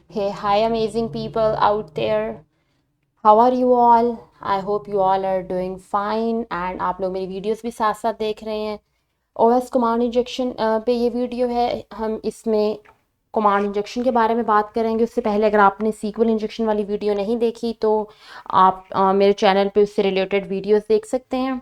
Hey, hi, amazing people out there. How are you all? I hope you all are doing fine and आप लोग मेरी videos भी साथ साथ देख रहे हैं। ओएस कमांड इंजेक्शन पे ये वीडियो है। हम इसमें कमांड इंजेक्शन के बारे में बात करेंगे। उससे पहले अगर आपने सीक्वल इंजेक्शन वाली वीडियो नहीं देखी तो आप मेरे चैनल पे उससे रिलेटेड वीडियोस देख सकते हैं।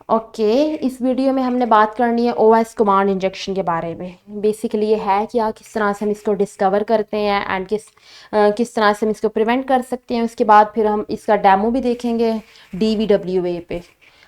ओके, इस वीडियो में हमने बात करनी है ओएस कमांड इंजेक्शन के बारे में। बेसिकली ये है क्या, किस तरह से हम इसको डिस्कवर करते हैं एंड किस तरह से हम इसको प्रिवेंट कर सकते हैं। उसके बाद फिर हम इसका डेमो भी देखेंगे DVWA पे।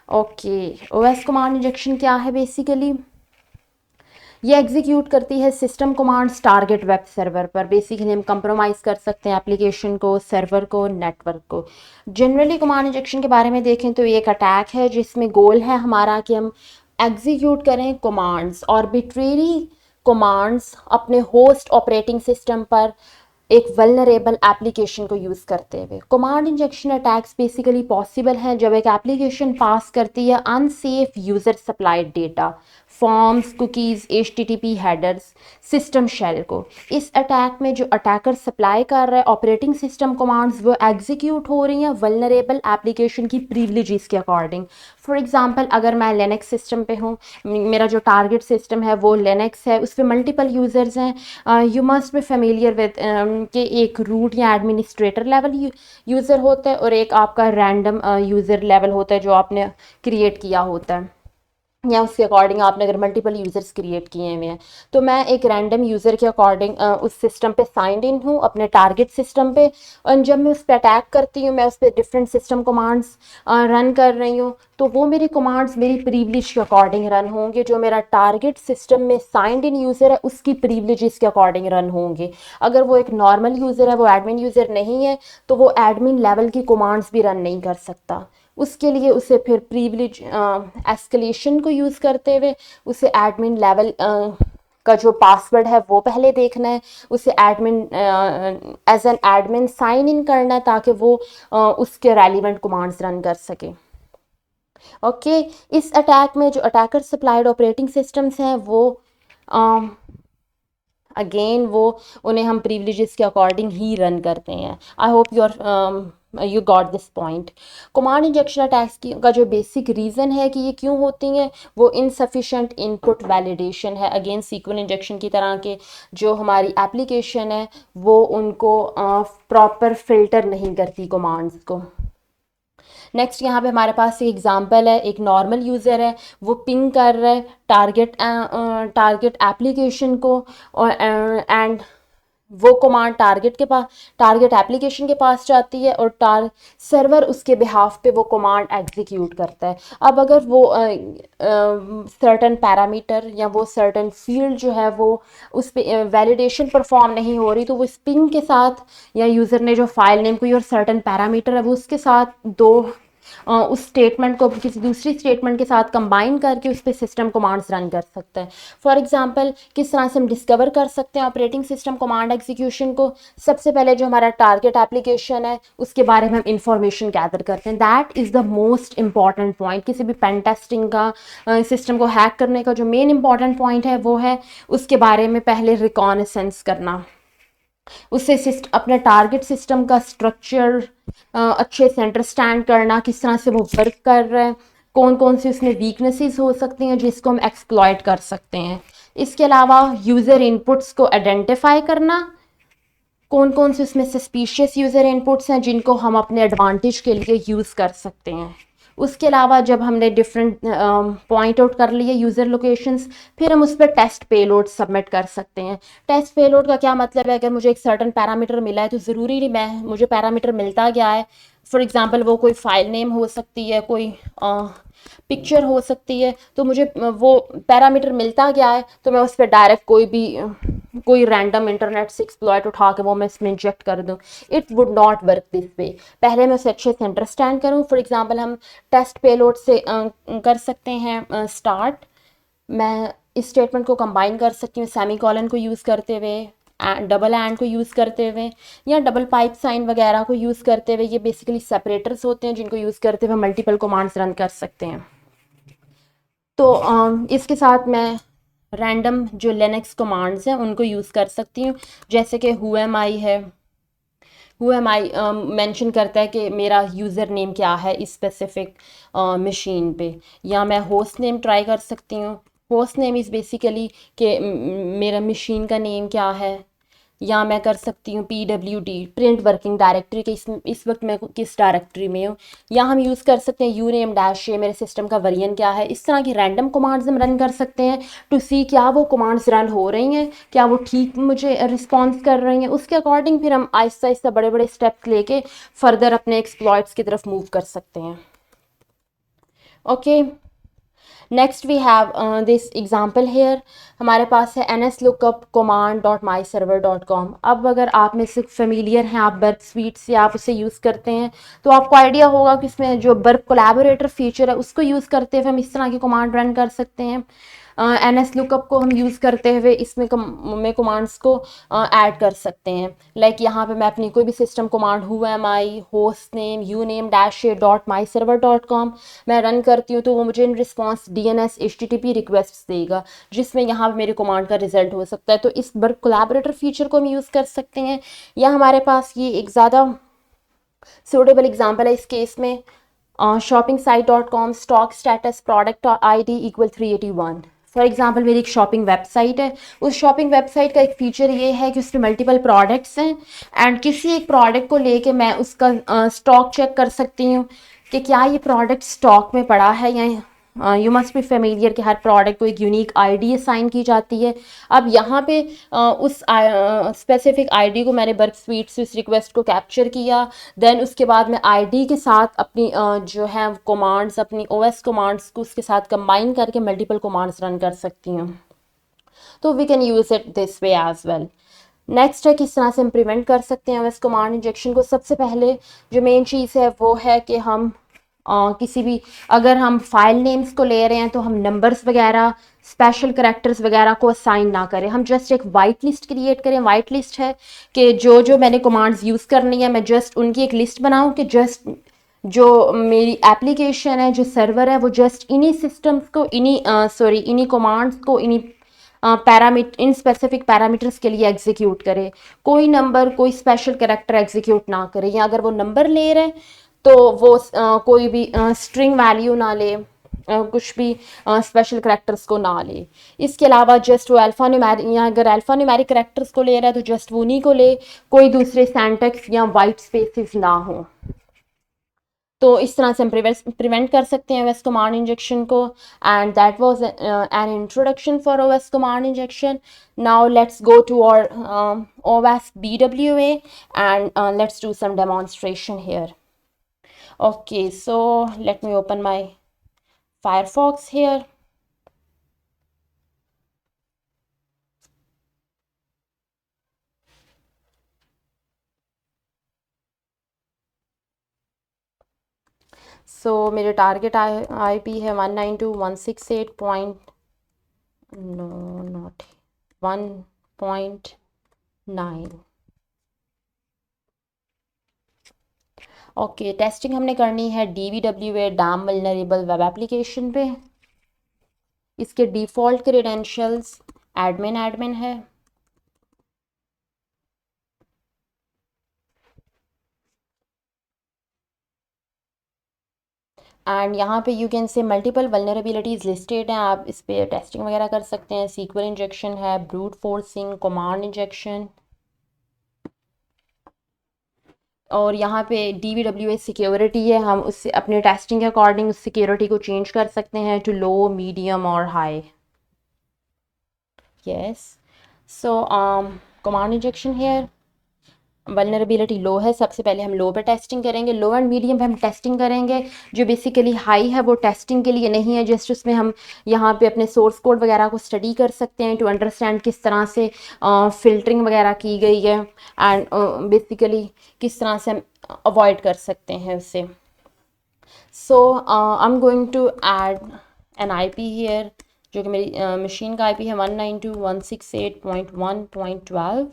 ओके, ओएस कमांड इंजेक्शन क्या है बेसिकली? ये एग्जीक्यूट करती है system commands target web server पर। बेसिकली हम कंप्रोमाइज़ कर सकते हैं एप्लीकेशन को, सर्वर को, नेटवर्क को। जनरली कमांड इंजेक्शन के बारे में देखें तो ये एक अटैक है जिसमें गोल है हमारा कि हम एग्जीक्यूट करें कमांड्स, आर्बिट्रेरी कमांड्स अपने होस्ट ऑपरेटिंग सिस्टम पर एक वल्नरेबल एप्लीकेशन को यूज़ करते हुए। Command injection attacks basically possible हैं जब एक एप्लीकेशन पास करती है unsafe user supplied data, forms, cookies, HTTP headers system shell को। इस अटैक में जो अटैकर सप्लाई कर रहा है ऑपरेटिंग सिस्टम कमांड्स, वो एग्जीक्यूट हो रही हैं वल्नरेबल एप्लीकेशन की प्रिविलेजेस के अकॉर्डिंग। फॉर एग्जांपल, अगर मैं लिनक्स सिस्टम पे हूँ, मेरा जो टारगेट सिस्टम है वो लिनक्स है, उस पर मल्टीपल यूज़र्स हैं। You must be familiar with कि एक रूट या एडमिनिस्ट्रेटर लेवल यूज़र होता है और एक आपका रैंडम यूज़र लेवल होता है जो आपने क्रिएट किया होता है, या उसके अकॉर्डिंग आपने अगर मल्टीपल यूज़र्स क्रिएट किए हुए हैं। तो मैं एक रैंडम यूज़र के अकॉर्डिंग उस सिस्टम पे साइंड इन हूँ अपने टारगेट सिस्टम पे। और जब मैं उस पर अटैक करती हूँ, मैं उस पर डिफरेंट सिस्टम कमांड्स रन कर रही हूँ, तो वो मेरी कमांड्स मेरी प्रिविलेज के अकॉर्डिंग रन होंगे। जो मेरा टारगेट सिस्टम में साइंड इन यूज़र है उसकी प्रिविलेजेस के अकॉर्डिंग रन होंगे। अगर वो एक नॉर्मल यूज़र है, वो एडमिन यूज़र नहीं है, तो वो एडमिन लेवल की कमांड्स भी रन नहीं कर सकता। उसके लिए उसे फिर प्रिविलेज एस्केलेशन को यूज़ करते हुए उसे एडमिन लेवल का जो पासवर्ड है वो पहले देखना है। उसे admin as an admin sign in करना है ताकि वो उसके रेलिवेंट कमांड्स रन कर सके। ओके, इस अटैक में जो अटैकर सप्लाइड ऑपरेटिंग सिस्टम्स हैं वो अगेन वो उन्हें हम प्रिविलेजेस के अकॉर्डिंग ही रन करते हैं। I hope you got this point. Command injection attacks की का जो बेसिक रीज़न है कि ये क्यों होती हैं, वो इनसफिशेंट इनपुट वैलिडेशन है। अगेन सीक्वल इंजेक्शन की तरह के जो हमारी एप्लीकेशन है वो उनको प्रॉपर फिल्टर नहीं करती कमांड्स को। नेक्स्ट यहाँ पे हमारे पास एक एग्जांपल है, एक नॉर्मल यूज़र है, वो पिंग कर रहा है टारगेट एप्लीकेशन को, और एंड वो कमांड टारगेट एप्लीकेशन के पास जाती है और सर्वर उसके बिहाफ पे वो कमांड एग्जीक्यूट करता है। अब अगर वो सर्टन पैरामीटर या वो सर्टन फील्ड जो है वो उस पर वैलिडेशन परफॉर्म नहीं हो रही, तो वो स्पिंग के साथ या यूज़र ने जो फाइल नेम कोई और सर्टन पैरामीटर है वो उसके साथ उस स्टेटमेंट को किसी दूसरी स्टेटमेंट के साथ कंबाइन करके उस पर सिस्टम कमांड्स रन कर सकते हैं। फॉर एग्जांपल, किस तरह से हम डिस्कवर कर सकते हैं ऑपरेटिंग सिस्टम कमांड एग्जीक्यूशन को? सबसे पहले जो हमारा टारगेट एप्लीकेशन है उसके बारे में हम इंफॉर्मेशन गैदर करते हैं। That is the most important point. किसी भी पेन टेस्टिंग का, सिस्टम को हैक करने का जो मेन इंपॉर्टेंट पॉइंट है वो है उसके बारे में पहले रिकॉनेसेंस करना, उससे अपने टारगेट सिस्टम का स्ट्रक्चर अच्छे से अंडरस्टैंड करना, किस तरह से वो वर्क कर रहा है, कौन कौन सी उसमें वीकनेसेस हो सकती हैं जिसको हम एक्सप्लॉयट कर सकते हैं। इसके अलावा यूज़र इनपुट्स को आइडेंटिफाई करना, कौन कौन से उसमें सस्पिशियस यूज़र इनपुट्स हैं जिनको हम अपने एडवांटेज के लिए यूज़ कर सकते हैं। उसके अलावा जब हमने डिफरेंट पॉइंट आउट कर लिए यूज़र लोकेशंस, फिर हम उस पर टेस्ट पेलोड सबमिट कर सकते हैं। टेस्ट पेलोड का क्या मतलब है? अगर मुझे एक सर्टन पैरामीटर मिला है तो ज़रूरी नहीं मैं मुझे पैरामीटर मिलता गया है। फॉर एग्जांपल, वो कोई फाइल नेम हो सकती है, कोई पिक्चर हो सकती है, तो मुझे वो पैरामीटर मिलता गया है तो मैं उस पर डायरेक्ट कोई रैंडम इंटरनेट से एक्सप्लॉइट उठा के वो मैं इसमें इंजेक्ट कर दूँ। It would not work this way. पहले मैं उसे अच्छे से अंडरस्टैंड करूँ। फॉर एग्जांपल, हम टेस्ट पेलोड से कर सकते हैं स्टार्ट। मैं इस स्टेटमेंट को कंबाइन कर सकती हूँ सेमी कॉलन को यूज़ करते हुए, डबल एंड को यूज़ करते हुए, या डबल पाइप साइन वगैरह को यूज़ करते हुए। ये बेसिकली सेपरेटर्स होते हैं जिनको यूज़ करते हुए मल्टीपल कमांड्स रन कर सकते हैं। तो इसके साथ मैं रैंडम जो लिनक्स कमांड्स हैं उनको यूज़ कर सकती हूँ, जैसे कि हु एम आई है। हु एम आई मेंशन करता है कि मेरा यूज़र नेम क्या है इस स्पेसिफिक मशीन पे, या मैं होस्ट नेम ट्राई कर सकती हूँ। होस्ट नेम इज़ बेसिकली कि मेरा मशीन का नेम क्या है। या मैं कर सकती हूँ PWD, प्रिंट वर्किंग डायरेक्टरी के इस वक्त मैं किस डायरेक्टरी में हूँ। या हम यूज़ कर सकते हैं यूनेम डैश ए, मेरे सिस्टम का वेरिएंट क्या है। इस तरह की रैंडम कमांड्स हम रन कर सकते हैं टू सी क्या वो कमांड्स रन हो रही हैं, क्या वो ठीक मुझे रिस्पॉन्स कर रही हैं। उसके अकॉर्डिंग फिर हम आहिस्ता आहिस्ता बड़े बड़े स्टेप्स लेके फर्दर अपने एक्सप्लॉइट्स की तरफ मूव कर सकते हैं। Okay, next we have this example here. हमारे पास है nslookup command.myserver.com। अब अगर आप में से फेमिलियर हैं, आप बर्प स्वीट से आप उसे यूज़ करते हैं, तो आपको आइडिया होगा कि इसमें जो बर्प कोलैबोरेटर फीचर है उसको यूज़ करते हुए हम इस तरह की कमांड रन कर सकते हैं। nslookup को हम यूज़ करते हुए इसमें कमांड्स को ऐड कर सकते हैं। लाइक यहाँ पे मैं अपनी कोई भी system command who am I, host name, you name dash A dot my server dot com मैं रन करती हूँ, तो वो मुझे in response DNS HTTP request देगा, जिसमें यहाँ पे मेरे कमांड का रिजल्ट हो सकता है। तो इस बर्प कोलैबोरेटर फीचर को हम यूज़ कर सकते हैं। या हमारे पास ये एक ज़्यादा सूटेबल एग्जाम्पल है इस केस में, shopping site dot com stock status product ID equal 381। For example मेरी एक शॉपिंग वेबसाइट है, उस शॉपिंग वेबसाइट का एक फीचर ये है कि उसमें मल्टीपल प्रोडक्ट्स हैं, एंड किसी एक प्रोडक्ट को लेके मैं उसका स्टॉक चेक कर सकती हूँ कि क्या ये प्रोडक्ट स्टॉक में पड़ा है या यू मस्ट बी फेमिलियर कि हर प्रोडक्ट को एक यूनिक आईडी असाइन की जाती है। अब यहाँ पे उस स्पेसिफिक आईडी को मैंने बर्प स्वीट से उस रिक्वेस्ट को कैप्चर किया, देन उसके बाद मैं आईडी के साथ अपनी जो है कमांड्स, अपनी OS कमांड्स को उसके साथ कंबाइन करके मल्टीपल कमांड्स रन कर सकती हूँ। तो we can use it this way as well. Next है किस तरह से इम्प्लीमेंट कर सकते हैं OS कमांड इंजेक्शन को। सबसे पहले जो मेन चीज़ है वो है कि हम किसी भी, अगर हम फाइल नेम्स को ले रहे हैं तो हम नंबर्स वगैरह, स्पेशल करेक्टर्स वगैरह को असाइन ना करें, हम जस्ट एक वाइट लिस्ट क्रिएट करें। वाइट लिस्ट है कि जो जो मैंने कमांड्स यूज़ करनी है मैं जस्ट उनकी एक लिस्ट बनाऊं कि जस्ट जो मेरी एप्लीकेशन है, जो सर्वर है, वो जस्ट इन्हीं सिस्टम्स को, इन्हीं कमांड्स को, इन्हीं इन स्पेसिफिक पैरामीटर्स के लिए एग्जीक्यूट करे। कोई नंबर, कोई स्पेशल कैरेक्टर एग्जीक्यूट ना करे, या अगर वो नंबर ले रहे हैं तो वो कोई भी स्ट्रिंग वैल्यू ना ले, कुछ भी स्पेशल करेक्टर्स को ना ले। इसके अलावा जस्ट वो अल्फ़ा न्यूमेरिक, या अगर अल्फ़ा न्यूमेरिक करेक्टर्स को ले रहा है तो जस्ट वो उन्हीं को ले, कोई दूसरे सिंटैक्स या वाइट स्पेसेस ना हो। तो इस तरह से हम प्रिवेंट कर सकते हैं OS कमांड इंजेक्शन को। And that was an introduction for OS command injection. Now let's go to our OS BWA and let's do some demonstration here. Okay, so let me open my Firefox here. So मेरे target IP है 192.168 point, no not 1.9। Okay, testing हमने करनी है DVWA damn vulnerable web application पे। इसके default credentials admin admin है। And यहाँ पे you can say multiple vulnerabilities listed हैं, आप इस पर टेस्टिंग वगैरह कर सकते हैं। सीक्वल इंजेक्शन है, ब्रूट फोर्सिंग, कमांड इंजेक्शन, और यहाँ पे DVWA सिक्योरिटी है, हम उससे अपने टेस्टिंग के अकॉर्डिंग उस सिक्योरिटी को चेंज कर सकते हैं टू लो, मीडियम और हाई। यस, सो कमांड इंजेक्शन हेयर, वल्नरेबिलिटी लो है, सबसे पहले हम लो पे टेस्टिंग करेंगे। लो एंड मीडियम पे हम टेस्टिंग करेंगे। जो बेसिकली हाई है वो टेस्टिंग के लिए नहीं है, जस्ट उसमें हम यहाँ पे अपने सोर्स कोड वगैरह को स्टडी कर सकते हैं टू अंडरस्टैंड किस तरह से फ़िल्टरिंग वगैरह की गई है, एंड बेसिकली किस तरह से हम अवॉइड कर सकते हैं उससे। So I am going to add an IP here, जो कि मेरी मशीन का IP है 192.168.1.12।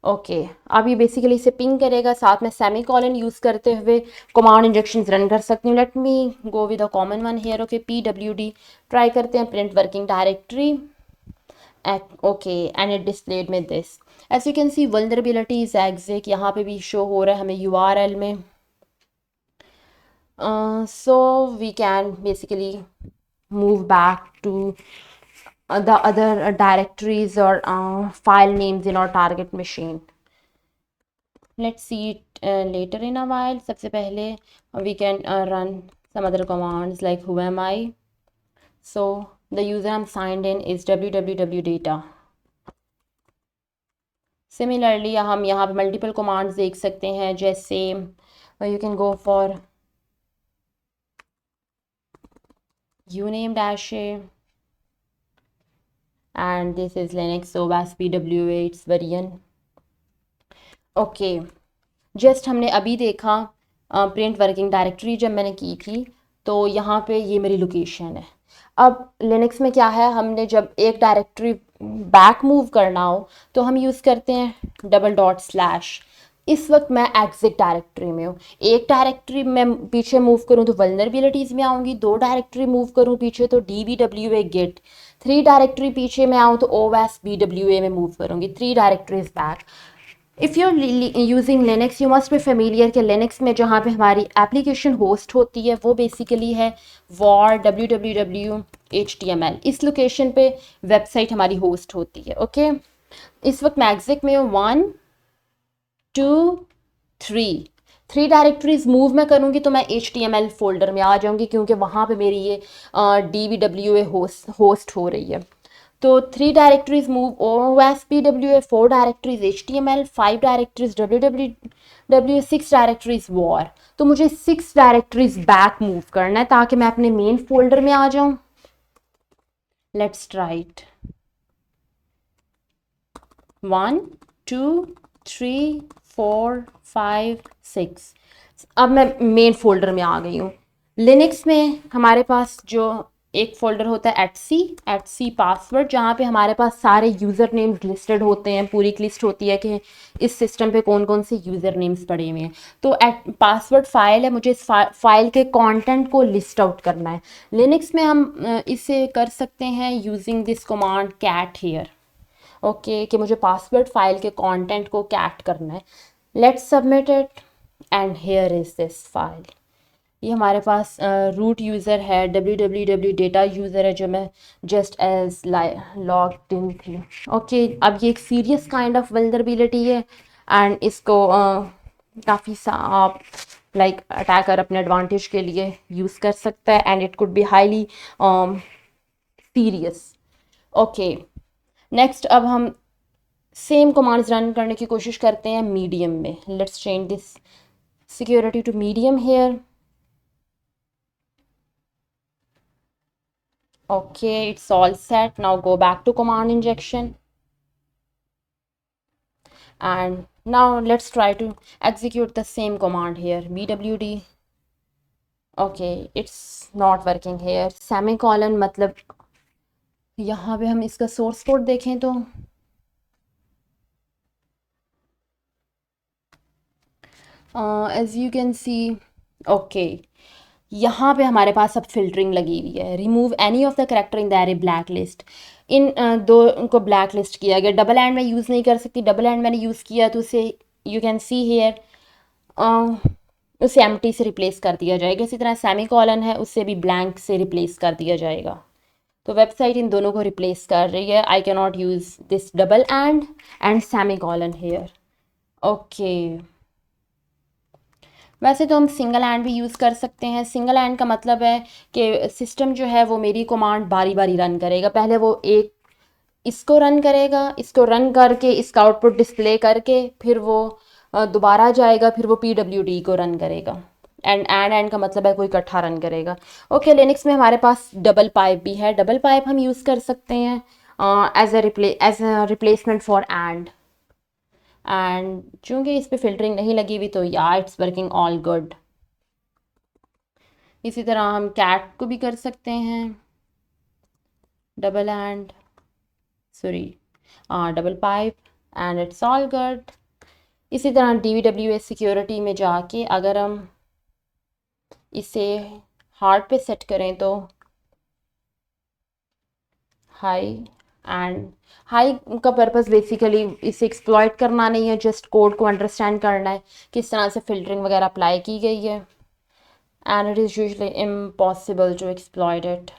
ओके, अब ये बेसिकली इसे पिंग करेगा, साथ में सेमी कॉलन यूज़ करते हुए कमांड इंजेक्शन रन कर सकती हूँ। Let me go with a common one here. Okay, PWD try करते हैं, print working directory. Okay and it displayed me this. As you can see vulnerability is exec, यहाँ पे भी शो हो रहा है हमें यूआरएल में। So we can basically move back to the other directories or file names in our target machine. Let's see it later in a while. सबसे पहले we can run some other commands like who am I. So the user I'm signed in is www data. Similarly हम यहाँ पे multiple commands देख सकते हैं, जैसे you can go for uname -a and this is Linux OS PWA, it's variant. Okay just हमने अभी देखा प्रिंट वर्किंग डायरेक्टरी जब मैंने की थी, तो यहाँ पे ये मेरी लोकेशन है। अब लिनक्स में क्या है, हमने जब एक डायरेक्टरी बैक मूव करना हो तो हम यूज़ करते हैं // इस वक्त मैं एग्जिट डायरेक्टरी में हूँ। एक डायरेक्टरी में पीछे मूव करूँ तो वल्नरेबिलिटीज़ में आऊँगी, 2 डायरेक्टरी मूव करूँ पीछे तो DBWA गिट, 3 डायरेक्टरी पीछे में आऊँ तो OS BWA में मूव करूँगी, 3 directories back. If you are using Linux you must be familiar कि लिनक्स में जहाँ पे हमारी एप्लीकेशन होस्ट होती है वो बेसिकली है var www html। इस लोकेशन पे वेबसाइट हमारी होस्ट होती है। ओके इस वक्त मैं एग्जिट में हूँ 1 2 3 डायरेक्टरीज मूव मैं करूँगी तो मैं HTML फोल्डर में आ जाऊँगी, क्योंकि वहाँ पे मेरी ये DBWA होस्ट हो रही है। तो 3 directories move OS PWA, 4 directories HTML, 5 directories www, 6 directories war। तो मुझे 6 डायरेक्टरीज बैक मूव करना है ताकि मैं अपने मेन फोल्डर में आ जाऊं। Let's try it. 1 2 3 4 5 6। अब मैं मेन फोल्डर में आ गई हूँ। लिनक्स में हमारे पास जो एक फोल्डर होता है @c पासवर्ड, जहाँ पे हमारे पास सारे यूज़र नेम्स लिस्टेड होते हैं, पूरी एक लिस्ट होती है कि इस सिस्टम पे कौन कौन से यूज़र नेम्स पड़े हुए हैं। तो पासवर्ड फाइल है, मुझे इस फाइल के कंटेंट को लिस्ट आउट करना है। लिनक्स में हम इसे कर सकते हैं using this command cat here। Okay कि मुझे पासवर्ड फाइल के कंटेंट को कैट करना है। Let's submit it and here is this file. ये हमारे पास रूट यूज़र है, www डेटा यूज़र है जो मैं जस्ट एज लॉग्ड इन थी। ओके अब ये एक सीरियस काइंड ऑफ वल्नरेबिलिटी है एंड इसको काफ़ी सा आप लाइक अटैकर अपने एडवांटेज के लिए यूज़ कर सकता है and it could be highly serious. Okay next अब हम सेम कमांड्स रन करने की कोशिश करते हैं मीडियम में। Let's change this security to medium here. Okay, it's all set. Now go back to command injection. And now let's try to execute the same command here. bwd. Okay, it's not working here. Semicolon मतलब यहाँ पे हम इसका source code देखें तो as you can see, okay, यहाँ पे हमारे पास अब फिल्टरिंग लगी हुई है। Remove any of the character in the array black list. इन दो उनको ब्लैक लिस्ट किया गया। डबल एंड मैं यूज़ नहीं कर सकती, डबल एंड मैंने यूज़ किया तो उसे यू कैन सी हेयर उसे एम्प्टी से रिप्लेस कर दिया जाएगा। इसी तरह सेमी कॉलन है, उससे भी ब्लैंक से रिप्लेस कर दिया जाएगा। तो वेबसाइट इन दोनों को रिप्लेस कर रही है। I can not use this double and semicolon here. Okay वैसे तो हम सिंगल एंड भी यूज़ कर सकते हैं। सिंगल एंड का मतलब है कि सिस्टम जो है वो मेरी कमांड बारी बारी रन करेगा। पहले वो एक इसको रन करेगा, इसको रन करके इसका आउटपुट डिस्प्ले करके फिर वो दोबारा जाएगा, फिर वो PWD को रन करेगा। एंड का मतलब है कोई इकट्ठा रन करेगा। ओके लिनक्स में हमारे पास डबल पाइप भी है। डबल पाइप हम यूज़ कर सकते हैं as a replacement for and चूँकि इस पर फिल्टरिंग नहीं लगी हुई तो या इट्स वर्किंग ऑल गुड। इसी तरह हम कैट को भी कर सकते हैं double pipe and it's all good. इसी तरह DBWA सिक्योरिटी में जाके अगर हम इसे हार्ड पे सेट करें तो हाई एंड हाई का पर्पस बेसिकली इसे एक्सप्लॉइट करना नहीं है, जस्ट कोड को अंडरस्टैंड करना है, किस तरह से फिल्टरिंग वगैरह अप्लाई की गई है, and it is usually impossible to exploit it.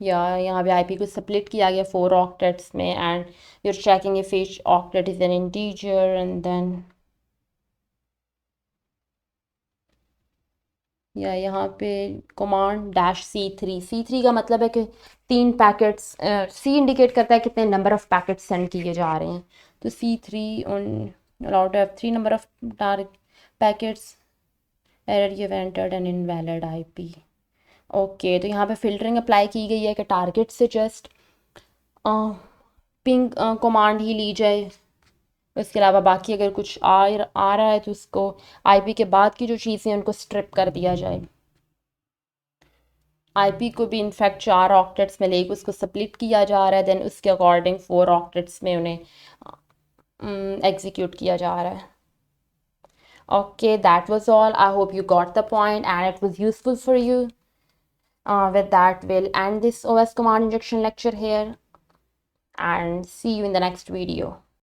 या यहाँ पे आईपी को स्प्लिट किया गया 4 ऑक्टेट्स में, and you're checking if each octet is an integer, and then या यहाँ पे कमांड डैश C3 का मतलब है कि 3 पैकेट्स, सी इंडिकेट करता है कितने नंबर ऑफ पैकेट्स सेंड किए जा रहे हैं. तो C3 on allowed to have 3 number of packets, error you have entered an invalid IP. Okay, तो यहाँ पे फिल्टरिंग अप्लाई की गई है कि टारगेट से जस्ट पिंग कमांड ही ली जाए, उसके अलावा बाकी अगर कुछ आ रहा है तो उसको आईपी के बाद की जो चीज़ें हैं उनको स्ट्रिप कर दिया जाए. आईपी को भी इनफैक्ट 4 ऑक्टेट्स में लेके उसको स्प्लिट किया जा रहा है, देन उसके अकॉर्डिंग 4 ऑक्टेट्स में उन्हें एग्जीक्यूट किया जा रहा है. Okay, that was all. I hope you got the point and it was useful for you. With that, we'll end this OS command injection lecture here and see you in the next video.